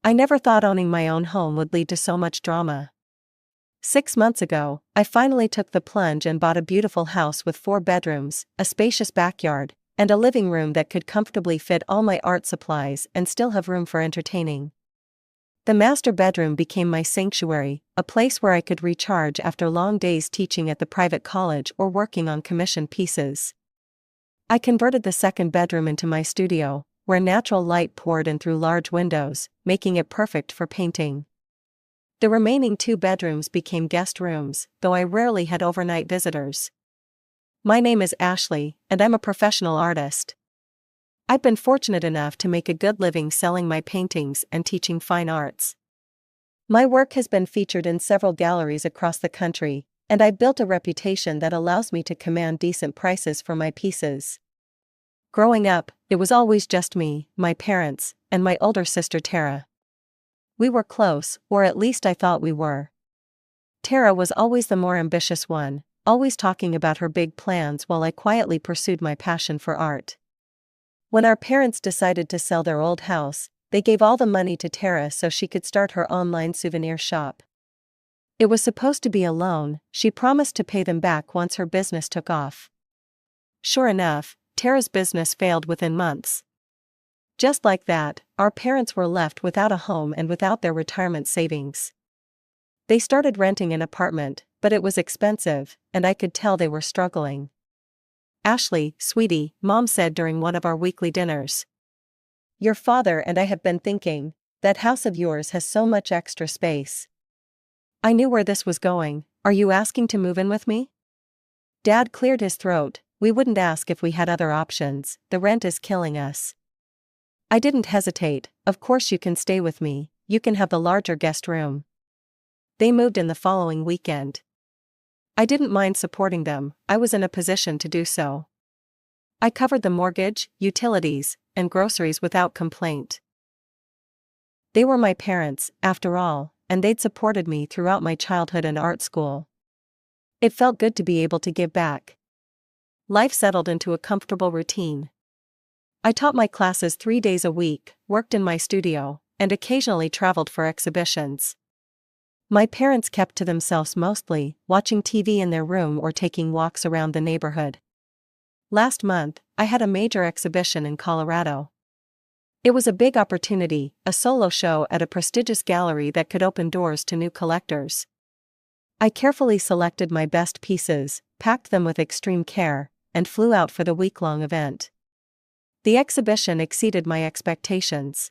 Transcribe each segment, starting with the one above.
I never thought owning my own home would lead to so much drama. 6 months ago, I finally took the plunge and bought a beautiful house with 4 bedrooms, a spacious backyard, and a living room that could comfortably fit all my art supplies and still have room for entertaining. The master bedroom became my sanctuary, a place where I could recharge after long days teaching at the private college or working on commissioned pieces. I converted the second bedroom into my studio, where natural light poured in through large windows, making it perfect for painting. The remaining 2 bedrooms became guest rooms, though I rarely had overnight visitors. My name is Ashley, and I'm a professional artist. I've been fortunate enough to make a good living selling my paintings and teaching fine arts. My work has been featured in several galleries across the country, and I've built a reputation that allows me to command decent prices for my pieces. Growing up, it was always just me, my parents, and my older sister Tara. We were close, or at least I thought we were. Tara was always the more ambitious one, always talking about her big plans while I quietly pursued my passion for art. When our parents decided to sell their old house, they gave all the money to Tara so she could start her online souvenir shop. It was supposed to be a loan. She promised to pay them back once her business took off. Sure enough, Tara's business failed within months. Just like that, our parents were left without a home and without their retirement savings. They started renting an apartment, but it was expensive, and I could tell they were struggling. "Ashley, sweetie," Mom said during one of our weekly dinners. "Your father and I have been thinking, that house of yours has so much extra space." I knew where this was going. "Are you asking to move in with me?" Dad cleared his throat. "We wouldn't ask if we had other options. The rent is killing us." I didn't hesitate. "Of course you can stay with me, you can have the larger guest room." They moved in the following weekend. I didn't mind supporting them. I was in a position to do so. I covered the mortgage, utilities, and groceries without complaint. They were my parents, after all, and they'd supported me throughout my childhood and art school. It felt good to be able to give back. Life settled into a comfortable routine. I taught my classes 3 days a week, worked in my studio, and occasionally traveled for exhibitions. My parents kept to themselves mostly, watching TV in their room or taking walks around the neighborhood. Last month, I had a major exhibition in Colorado. It was a big opportunity, a solo show at a prestigious gallery that could open doors to new collectors. I carefully selected my best pieces, packed them with extreme care, and flew out for the week-long event. The exhibition exceeded my expectations.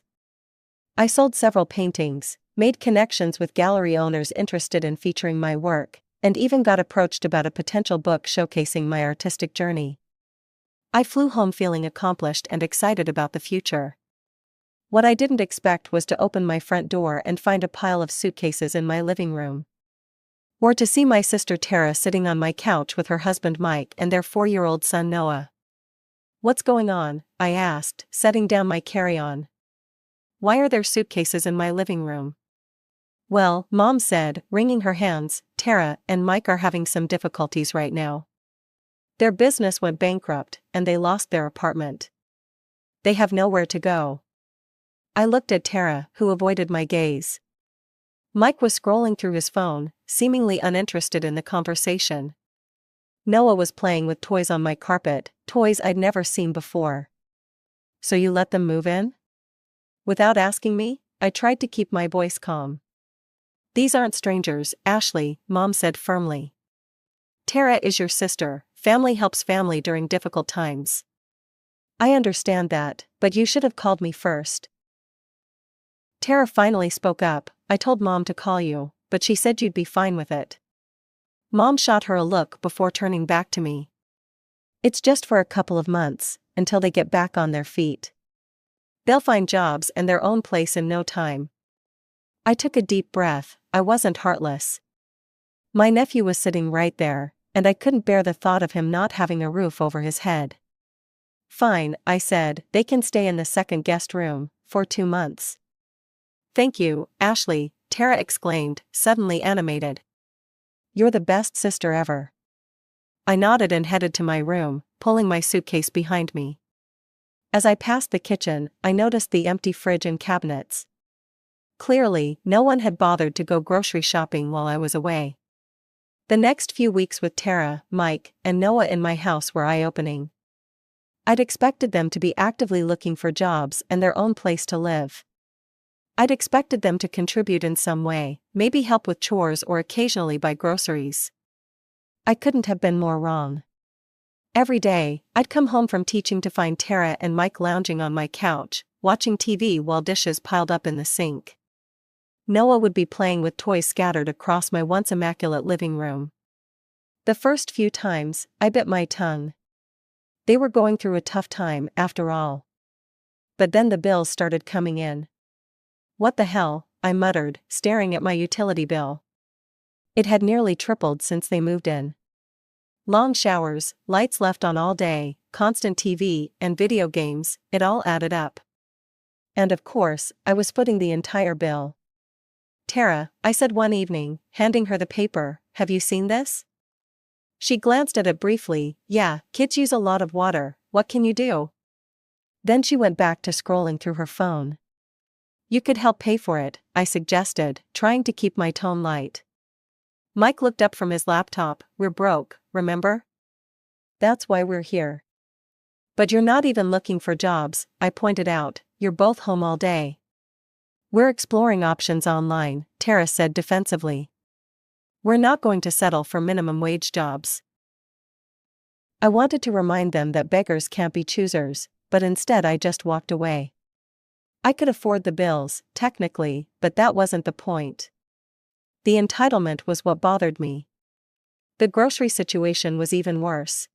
I sold several paintings, made connections with gallery owners interested in featuring my work, and even got approached about a potential book showcasing my artistic journey. I flew home feeling accomplished and excited about the future. What I didn't expect was to open my front door and find a pile of suitcases in my living room. Or to see my sister Tara sitting on my couch with her husband Mike and their 4-year-old son Noah. "What's going on?" I asked, setting down my carry-on. "Why are there suitcases in my living room?" "Well," Mom said, wringing her hands, "Tara and Mike are having some difficulties right now. Their business went bankrupt, and they lost their apartment. They have nowhere to go." I looked at Tara, who avoided my gaze. Mike was scrolling through his phone, seemingly uninterested in the conversation. Noah was playing with toys on my carpet, toys I'd never seen before. "So you let them move in?" Without asking me, I tried to keep my voice calm. "These aren't strangers, Ashley," Mom said firmly. "Tara is your sister. Family helps family during difficult times." "I understand that, but you should have called me first." Tara finally spoke up. "I told Mom to call you, but she said you'd be fine with it." Mom shot her a look before turning back to me. "It's just for a couple of months, until they get back on their feet. They'll find jobs and their own place in no time." I took a deep breath. I wasn't heartless. My nephew was sitting right there, and I couldn't bear the thought of him not having a roof over his head. "Fine," I said, "they can stay in the second guest room, for 2 months. "Thank you, Ashley," Tara exclaimed, suddenly animated. "You're the best sister ever." I nodded and headed to my room, pulling my suitcase behind me. As I passed the kitchen, I noticed the empty fridge and cabinets. Clearly, no one had bothered to go grocery shopping while I was away. The next few weeks with Tara, Mike, and Noah in my house were eye-opening. I'd expected them to be actively looking for jobs and their own place to live. I'd expected them to contribute in some way, maybe help with chores or occasionally buy groceries. I couldn't have been more wrong. Every day, I'd come home from teaching to find Tara and Mike lounging on my couch, watching TV while dishes piled up in the sink. Noah would be playing with toys scattered across my once immaculate living room. The first few times, I bit my tongue. They were going through a tough time, after all. But then the bills started coming in. "What the hell," I muttered, staring at my utility bill. It had nearly tripled since they moved in. Long showers, lights left on all day, constant TV, and video games, it all added up. And of course, I was footing the entire bill. "Tara," I said one evening, handing her the paper, "have you seen this?" She glanced at it briefly. "Yeah, kids use a lot of water, what can you do?" Then she went back to scrolling through her phone. "You could help pay for it," I suggested, trying to keep my tone light. Mike looked up from his laptop. "We're broke, remember? That's why we're here." "But you're not even looking for jobs," I pointed out, "you're both home all day." "We're exploring options online," Tara said defensively. "We're not going to settle for minimum wage jobs." I wanted to remind them that beggars can't be choosers, but instead I just walked away. I could afford the bills, technically, but that wasn't the point. The entitlement was what bothered me. The grocery situation was even worse.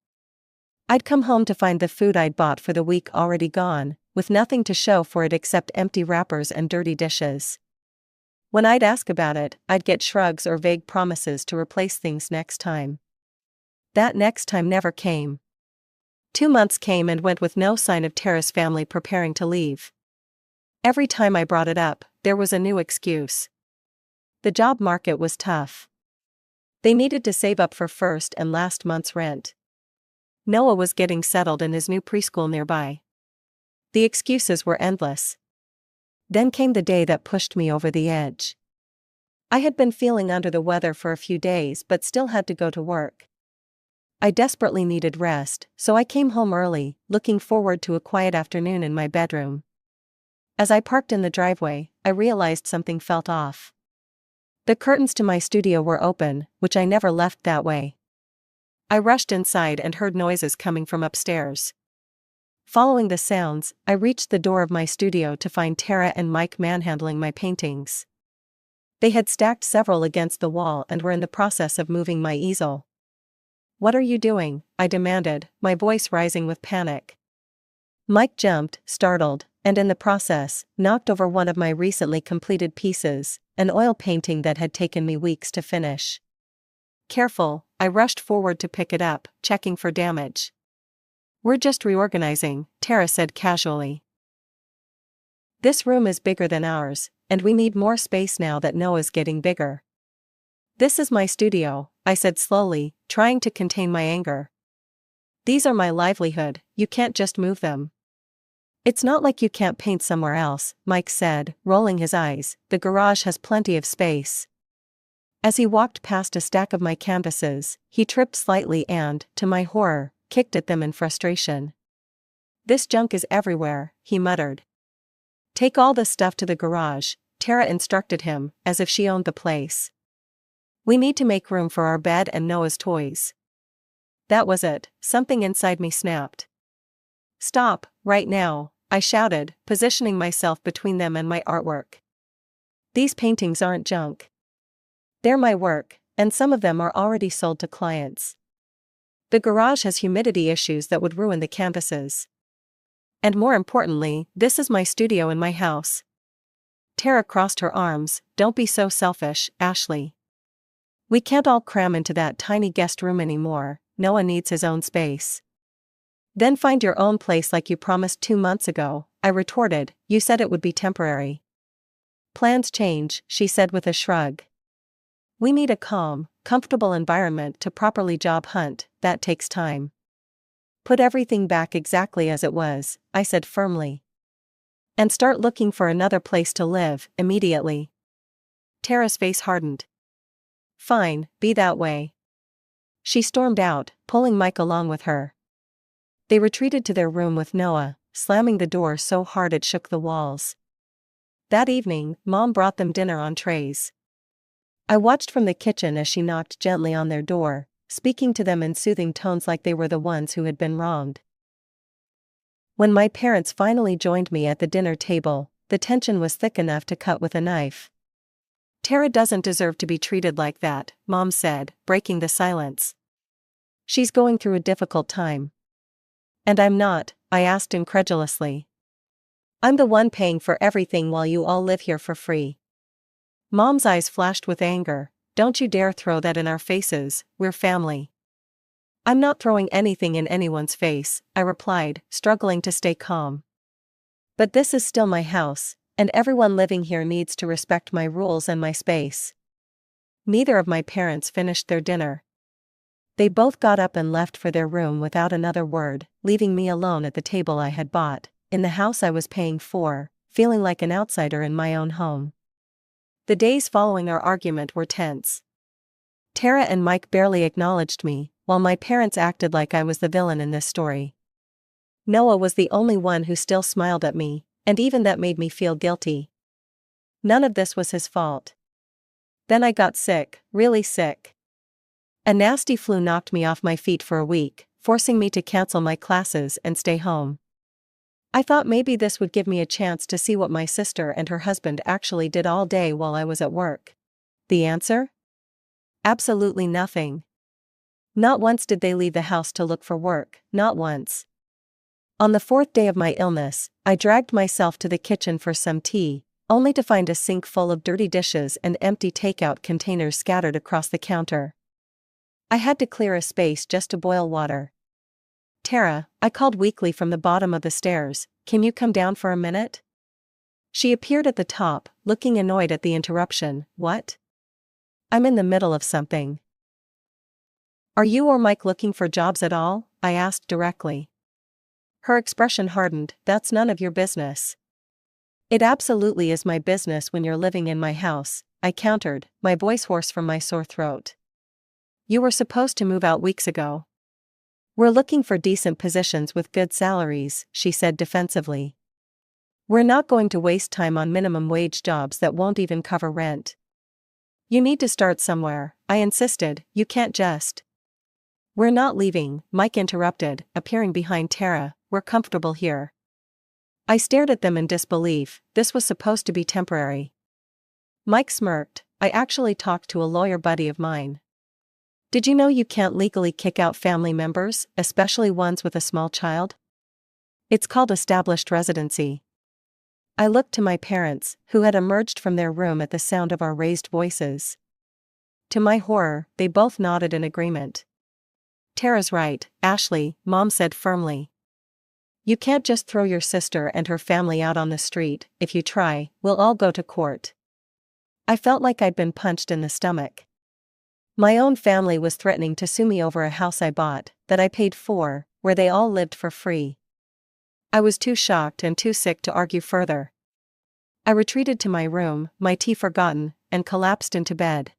I'd come home to find the food I'd bought for the week already gone, with nothing to show for it except empty wrappers and dirty dishes. When I'd ask about it, I'd get shrugs or vague promises to replace things next time. That next time never came. 2 months came and went with no sign of Tara's family preparing to leave. Every time I brought it up, there was a new excuse. The job market was tough. They needed to save up for first and last month's rent. Noah was getting settled in his new preschool nearby. The excuses were endless. Then came the day that pushed me over the edge. I had been feeling under the weather for a few days but still had to go to work. I desperately needed rest, so I came home early, looking forward to a quiet afternoon in my bedroom. As I parked in the driveway, I realized something felt off. The curtains to my studio were open, which I never left that way. I rushed inside and heard noises coming from upstairs. Following the sounds, I reached the door of my studio to find Tara and Mike manhandling my paintings. They had stacked several against the wall and were in the process of moving my easel. "What are you doing?" I demanded, my voice rising with panic. Mike jumped, startled, and in the process, knocked over one of my recently completed pieces, an oil painting that had taken me weeks to finish. Careful, I rushed forward to pick it up, checking for damage. "We're just reorganizing," Tara said casually. "This room is bigger than ours, and we need more space now that Noah's getting bigger." "This is my studio," I said slowly, trying to contain my anger. "These are my livelihood, you can't just move them." "It's not like you can't paint somewhere else," Mike said, rolling his eyes. "The garage has plenty of space." As he walked past a stack of my canvases, he tripped slightly and, to my horror, kicked at them in frustration. "This junk is everywhere," he muttered. "Take all this stuff to the garage," Tara instructed him, as if she owned the place. "We need to make room for our bed and Noah's toys." That was it, something inside me snapped. "Stop, right now," I shouted, positioning myself between them and my artwork. "These paintings aren't junk. They're my work, and some of them are already sold to clients. The garage has humidity issues that would ruin the canvases. And more importantly, this is my studio in my house." Tara crossed her arms. "Don't be so selfish, Ashley. We can't all cram into that tiny guest room anymore, Noah needs his own space." "Then find your own place like you promised 2 months ago," I retorted. "You said it would be temporary." "Plans change," she said with a shrug. "We need a calm, comfortable environment to properly job hunt, that takes time." "Put everything back exactly as it was," I said firmly. And start looking for another place to live, immediately. Tara's face hardened. Fine, be that way. She stormed out, pulling Mike along with her. They retreated to their room with Noah, slamming the door so hard it shook the walls. That evening, Mom brought them dinner on trays. I watched from the kitchen as she knocked gently on their door, speaking to them in soothing tones like they were the ones who had been wronged. When my parents finally joined me at the dinner table, the tension was thick enough to cut with a knife. Tara doesn't deserve to be treated like that, Mom said, breaking the silence. She's going through a difficult time. And I'm not, I asked incredulously. I'm the one paying for everything while you all live here for free. Mom's eyes flashed with anger. Don't you dare throw that in our faces, we're family. I'm not throwing anything in anyone's face, I replied, struggling to stay calm. But this is still my house, and everyone living here needs to respect my rules and my space. Neither of my parents finished their dinner. They both got up and left for their room without another word, leaving me alone at the table I had bought, in the house I was paying for, feeling like an outsider in my own home. The days following our argument were tense. Tara and Mike barely acknowledged me, while my parents acted like I was the villain in this story. Noah was the only one who still smiled at me, and even that made me feel guilty. None of this was his fault. Then I got sick, really sick. A nasty flu knocked me off my feet for a week, forcing me to cancel my classes and stay home. I thought maybe this would give me a chance to see what my sister and her husband actually did all day while I was at work. The answer? Absolutely nothing. Not once did they leave the house to look for work, not once. On the fourth day of my illness, I dragged myself to the kitchen for some tea, only to find a sink full of dirty dishes and empty takeout containers scattered across the counter. I had to clear a space just to boil water. Tara, I called weakly from the bottom of the stairs, can you come down for a minute? She appeared at the top, looking annoyed at the interruption. What? I'm in the middle of something. Are you or Mike looking for jobs at all? I asked directly. Her expression hardened. That's none of your business. It absolutely is my business when you're living in my house, I countered, my voice hoarse from my sore throat. You were supposed to move out weeks ago. We're looking for decent positions with good salaries, she said defensively. We're not going to waste time on minimum wage jobs that won't even cover rent. You need to start somewhere, I insisted, you can't just. We're not leaving, Mike interrupted, appearing behind Tara, we're comfortable here. I stared at them in disbelief, this was supposed to be temporary. Mike smirked, I actually talked to a lawyer buddy of mine. Did you know you can't legally kick out family members, especially ones with a small child? It's called established residency. I looked to my parents, who had emerged from their room at the sound of our raised voices. To my horror, they both nodded in agreement. Tara's right, Ashley, Mom said firmly. You can't just throw your sister and her family out on the street. If you try, we'll all go to court. I felt like I'd been punched in the stomach. My own family was threatening to sue me over a house I bought, that I paid for, where they all lived for free. I was too shocked and too sick to argue further. I retreated to my room, my tea forgotten, and collapsed into bed.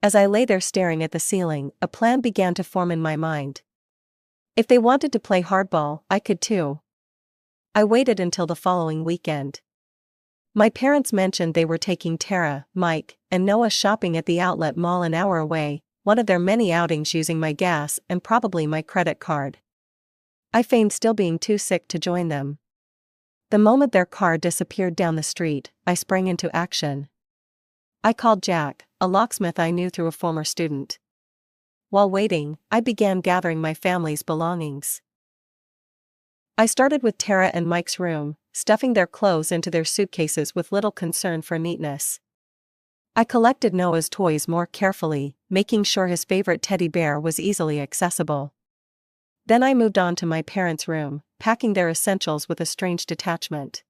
As I lay there staring at the ceiling, a plan began to form in my mind. If they wanted to play hardball, I could too. I waited until the following weekend. My parents mentioned they were taking Tara, Mike, and Noah shopping at the outlet mall an hour away, one of their many outings using my gas and probably my credit card. I feigned still being too sick to join them. The moment their car disappeared down the street, I sprang into action. I called Jack, a locksmith I knew through a former student. While waiting, I began gathering my family's belongings. I started with Tara and Mike's room, stuffing their clothes into their suitcases with little concern for neatness. I collected Noah's toys more carefully, making sure his favorite teddy bear was easily accessible. Then I moved on to my parents' room, packing their essentials with a strange detachment.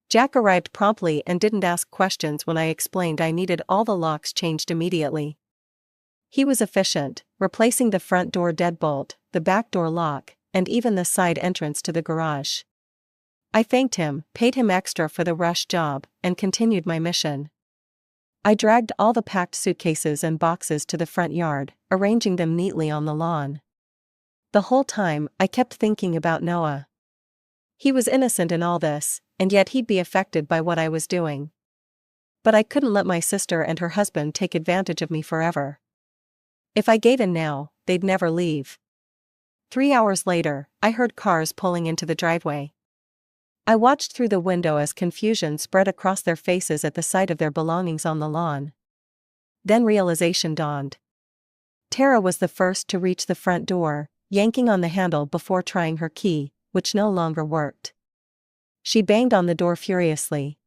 Jack arrived promptly and didn't ask questions when I explained I needed all the locks changed immediately. He was efficient, replacing the front door deadbolt, the back door lock, and even the side entrance to the garage. I thanked him, paid him extra for the rush job, and continued my mission. I dragged all the packed suitcases and boxes to the front yard, arranging them neatly on the lawn. The whole time, I kept thinking about Noah. He was innocent in all this, and yet he'd be affected by what I was doing. But I couldn't let my sister and her husband take advantage of me forever. If I gave in now, they'd never leave. 3 hours later, I heard cars pulling into the driveway. I watched through the window as confusion spread across their faces at the sight of their belongings on the lawn. Then realization dawned. Tara was the first to reach the front door, yanking on the handle before trying her key, which no longer worked. She banged on the door furiously.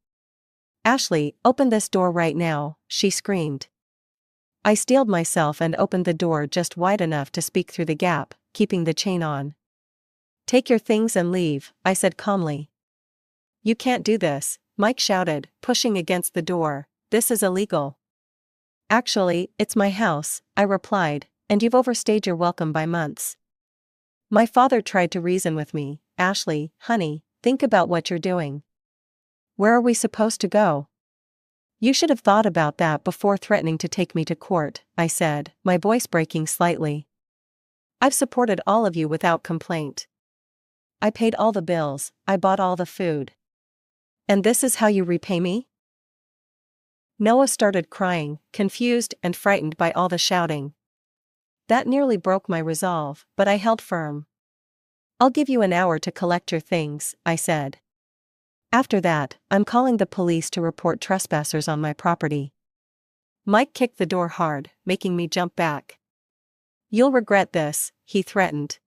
"Ashley, open this door right now," she screamed. I steeled myself and opened the door just wide enough to speak through the gap, keeping the chain on. "Take your things and leave," I said calmly. "You can't do this," Mike shouted, pushing against the door. "This is illegal." "Actually, it's my house," I replied, "and you've overstayed your welcome by months." My father tried to reason with me. "Ashley, honey, think about what you're doing. Where are we supposed to go? You should have thought about that before threatening to take me to court," I said, my voice breaking slightly. "I've supported all of you without complaint. I paid all the bills, I bought all the food. And this is how you repay me?" Noah started crying, confused and frightened by all the shouting. That nearly broke my resolve, but I held firm. "I'll give you an hour to collect your things," I said. "After that, I'm calling the police to report trespassers on my property." Mike kicked the door hard, making me jump back. "You'll regret this," he threatened.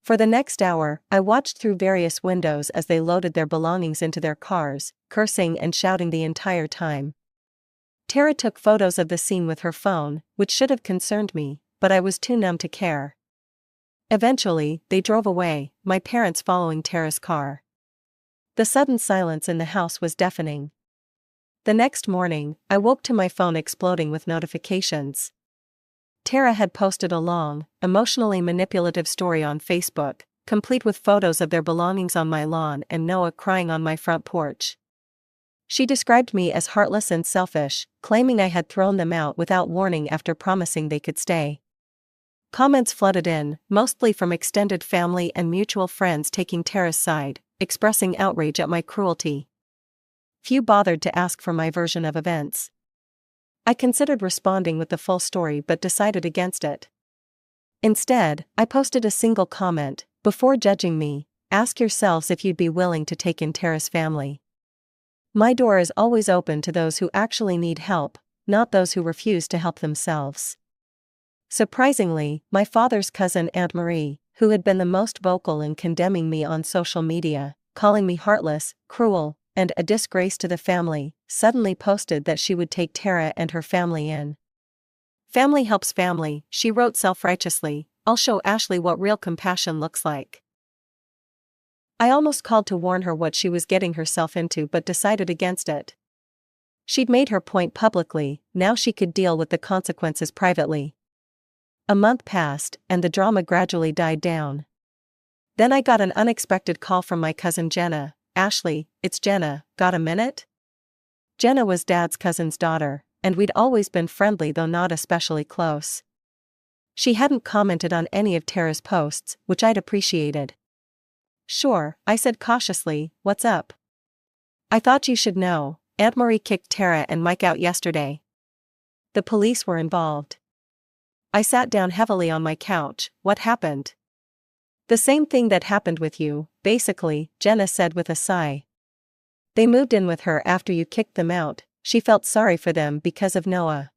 For the next hour, I watched through various windows as they loaded their belongings into their cars, cursing and shouting the entire time. Tara took photos of the scene with her phone, which should have concerned me, but I was too numb to care. Eventually, they drove away, my parents following Tara's car. The sudden silence in the house was deafening. The next morning, I woke to my phone exploding with notifications. Tara had posted a long, emotionally manipulative story on Facebook, complete with photos of their belongings on my lawn and Noah crying on my front porch. She described me as heartless and selfish, claiming I had thrown them out without warning after promising they could stay. Comments flooded in, mostly from extended family and mutual friends taking Tara's side, expressing outrage at my cruelty. Few bothered to ask for my version of events. I considered responding with the full story but decided against it. Instead, I posted a single comment: "Before judging me, ask yourselves if you'd be willing to take in Tara's family. My door is always open to those who actually need help, not those who refuse to help themselves." Surprisingly, my father's cousin Aunt Marie, who had been the most vocal in condemning me on social media, calling me heartless, cruel, and a disgrace to the family, suddenly posted that she would take Tara and her family in. "Family helps family," she wrote self-righteously. "I'll show Ashley what real compassion looks like." I almost called to warn her what she was getting herself into but decided against it. She'd made her point publicly, now she could deal with the consequences privately. A month passed, and the drama gradually died down. Then I got an unexpected call from my cousin Jenna. "Ashley, it's Jenna, got a minute?" Jenna was Dad's cousin's daughter, and we'd always been friendly though not especially close. She hadn't commented on any of Tara's posts, which I'd appreciated. "Sure," I said cautiously, "what's up?" "I thought you should know, Aunt Marie kicked Tara and Mike out yesterday. The police were involved." I sat down heavily on my couch. "What happened?" "The same thing that happened with you, basically," Jenna said with a sigh. "They moved in with her after you kicked them out. She felt sorry for them because of Noah.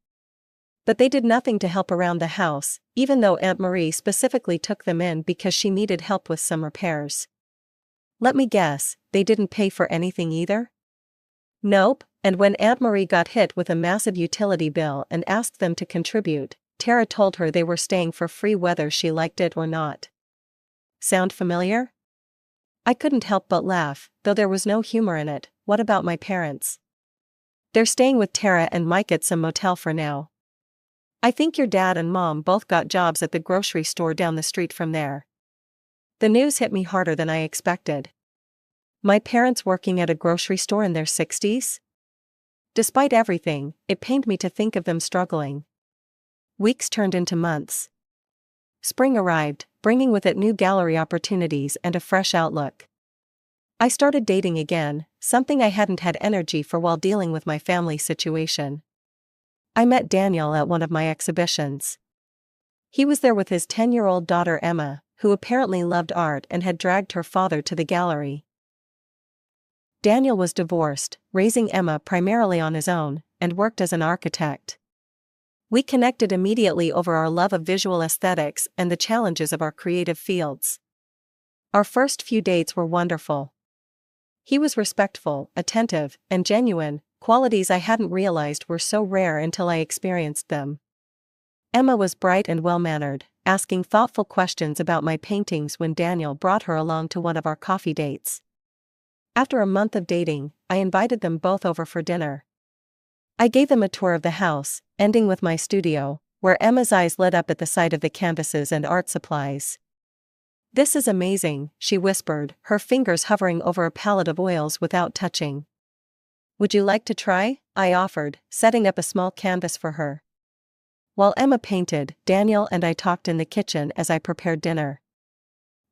But they did nothing to help around the house, even though Aunt Marie specifically took them in because she needed help with some repairs. Let me guess, they didn't pay for anything either?" "Nope, and when Aunt Marie got hit with a massive utility bill and asked them to contribute, Tara told her they were staying for free whether she liked it or not." Sound familiar? I couldn't help but laugh, though there was no humor in it. "What about my parents?" "They're staying with Tara and Mike at some motel for now. I think your dad and mom both got jobs at the grocery store down the street from there." The news hit me harder than I expected. My parents working at a grocery store in their 60s? Despite everything, it pained me to think of them struggling. Weeks turned into months. Spring arrived, bringing with it new gallery opportunities and a fresh outlook. I started dating again, something I hadn't had energy for while dealing with my family situation. I met Daniel at one of my exhibitions. He was there with his 10-year-old daughter Emma, who apparently loved art and had dragged her father to the gallery. Daniel was divorced, raising Emma primarily on his own, and worked as an architect. We connected immediately over our love of visual aesthetics and the challenges of our creative fields. Our first few dates were wonderful. He was respectful, attentive, and genuine, qualities I hadn't realized were so rare until I experienced them. Emma was bright and well-mannered, asking thoughtful questions about my paintings when Daniel brought her along to one of our coffee dates. After a month of dating, I invited them both over for dinner. I gave them a tour of the house, ending with my studio, where Emma's eyes lit up at the sight of the canvases and art supplies. "This is amazing," she whispered, her fingers hovering over a palette of oils without touching. "Would you like to try?" I offered, setting up a small canvas for her. While Emma painted, Daniel and I talked in the kitchen as I prepared dinner.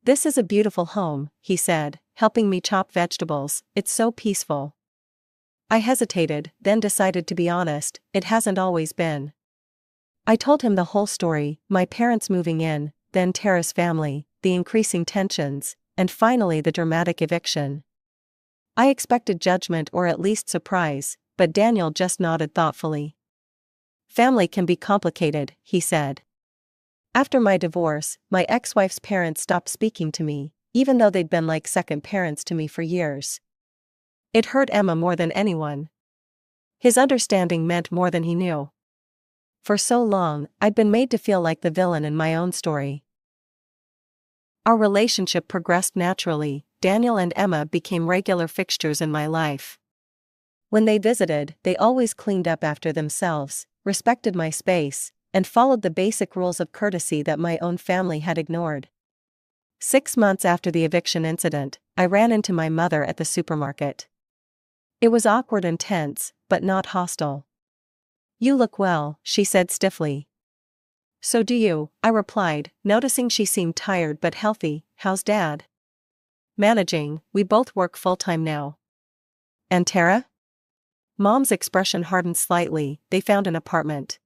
"This is a beautiful home," he said, helping me chop vegetables. "It's so peaceful." I hesitated, then decided to be honest, it hasn't always been. I told him the whole story, my parents moving in, then Tara's family, the increasing tensions, and finally the dramatic eviction. I expected judgment or at least surprise, but Daniel just nodded thoughtfully. "Family can be complicated," he said. "After my divorce, my ex-wife's parents stopped speaking to me, even though they'd been like second parents to me for years. It hurt Emma more than anyone. His understanding meant more than he knew. For so long, I'd been made to feel like the villain in my own story. Our relationship progressed naturally. Daniel and Emma became regular fixtures in my life. When they visited, they always cleaned up after themselves, respected my space, and followed the basic rules of courtesy that my own family had ignored. 6 months after the eviction incident, I ran into my mother at the supermarket. It was awkward and tense, but not hostile. "You look well," she said stiffly. "So do you," I replied, noticing she seemed tired but healthy. "How's Dad?" "Managing, we both work full-time now." "And Tara?" Mom's expression hardened slightly. "They found an apartment.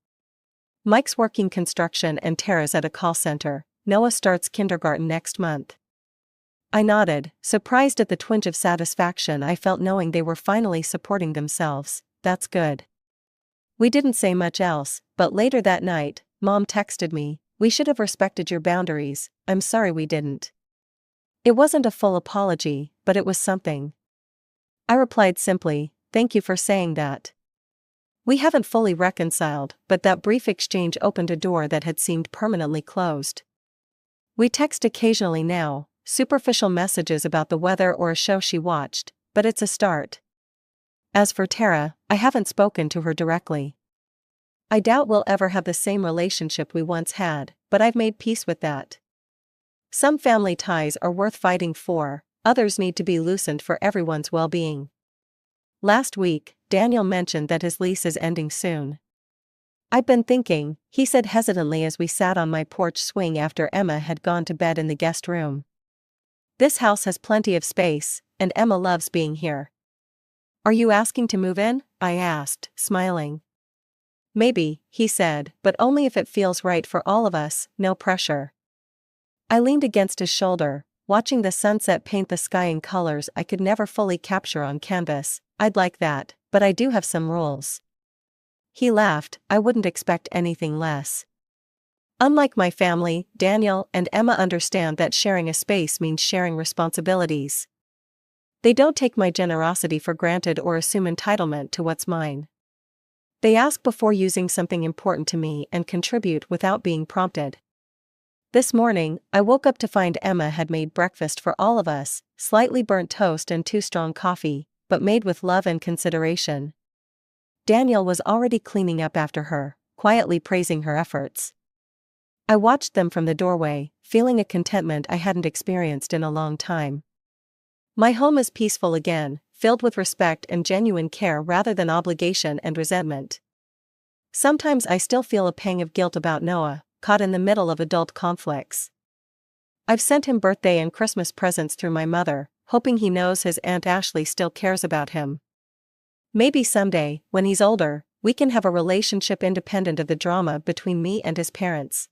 Mike's working construction and Tara's at a call center. Noah starts kindergarten next month." I nodded, surprised at the twinge of satisfaction I felt knowing they were finally supporting themselves. "That's good." We didn't say much else, but later that night, Mom texted me, "We should have respected your boundaries, I'm sorry we didn't." It wasn't a full apology, but it was something. I replied simply, "Thank you for saying that." We haven't fully reconciled, but that brief exchange opened a door that had seemed permanently closed. We text occasionally now, superficial messages about the weather or a show she watched, but it's a start. As for Tara, I haven't spoken to her directly. I doubt we'll ever have the same relationship we once had, but I've made peace with that. Some family ties are worth fighting for, others need to be loosened for everyone's well-being. Last week, Daniel mentioned that his lease is ending soon. "I've been thinking," he said hesitantly as we sat on my porch swing after Emma had gone to bed in the guest room. "This house has plenty of space, and Emma loves being here." "Are you asking to move in?" I asked, smiling. "Maybe," he said, "but only if it feels right for all of us, no pressure." I leaned against his shoulder, watching the sunset paint the sky in colors I could never fully capture on canvas. "I'd like that, but I do have some rules." He laughed. "I wouldn't expect anything less." Unlike my family, Daniel and Emma understand that sharing a space means sharing responsibilities. They don't take my generosity for granted or assume entitlement to what's mine. They ask before using something important to me and contribute without being prompted. This morning, I woke up to find Emma had made breakfast for all of us, slightly burnt toast and 2 strong coffee, but made with love and consideration. Daniel was already cleaning up after her, quietly praising her efforts. I watched them from the doorway, feeling a contentment I hadn't experienced in a long time. My home is peaceful again, filled with respect and genuine care rather than obligation and resentment. Sometimes I still feel a pang of guilt about Noah, caught in the middle of adult conflicts. I've sent him birthday and Christmas presents through my mother, hoping he knows his Aunt Ashley still cares about him. Maybe someday, when he's older, we can have a relationship independent of the drama between me and his parents.